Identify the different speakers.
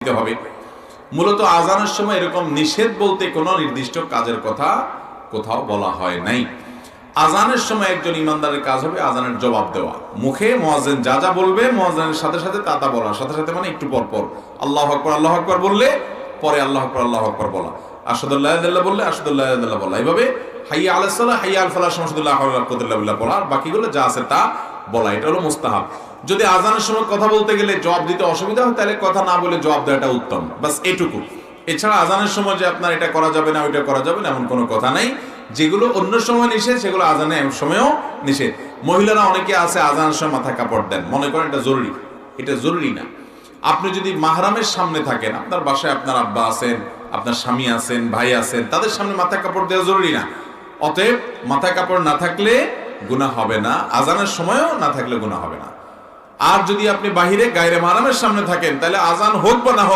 Speaker 1: দিতে হবে। মূলত আজানের সময় এরকম নিষেধ বলতে কোনো নির্দিষ্ট কাজের কথা কোথাও বলা হয় নাই। আজানের সময় একজন ইমানদারের কাজ হবে আজানের জবাব দেওয়া। মুখে মুয়াজ্জিন যা যা বলবে মুয়াজ্জিনের সাথে সাথে তা বলা, সাথে সাথে মানে একটু পর পর আল্লাহু আকবার বললে পরে আল্লাহু আকবার বলা, আশহাদু আল্লা ইলাহা ইল্লাল্লাহ বললে আশহাদু আল্লা ইলাহা ইল্লাল্লাহ বলা, এইভাবে হাইয়া আলাস সালাহ হাইয়া আল ফালাহ সমস্ত লা হাওলা ওয়ালা কুওয়াতা ইল্লা বিল্লাহ বলা, আর বাকিগুলো যা আছে তা বলা। এটা হলো মুস্তাহাব। যদি আজানের সময় কথা বলতে গেলে জবাব দিতে অসুবিধা হয় তাহলে কথা না বলে জবাব দেওয়াটা উত্তম, বাস এটুকু। এছাড়া আজানের সময় যে আপনার এটা করা যাবে না ওইটা করা যাবে না এমন কোনো কথা নাই। যেগুলো অন্য সময় নিষেধ সেগুলো আজানের সময়ও নিষেধ। মহিলারা অনেকে আছে আজানের সময় মাথায় কাপড় দেন, মনে করেন এটা জরুরি। এটা জরুরি না। আপনি যদি মাহরামের সামনে থাকেন, আপনার বাসায় আপনার আব্বা আছেন, আপনার স্বামী আছেন, ভাই আছেন, তাদের সামনে মাথায় কাপড় দেওয়া জরুরি না। অতএব মাথায় কাপড় না থাকলে গুনাহ হবে না, আজানের সময়ও না থাকলে গুনাহ হবে না। আর যদি আপনি বাহিরে গায়রে মাহরামের সামনে থাকেন তাহলে আজান হোক বা না হোক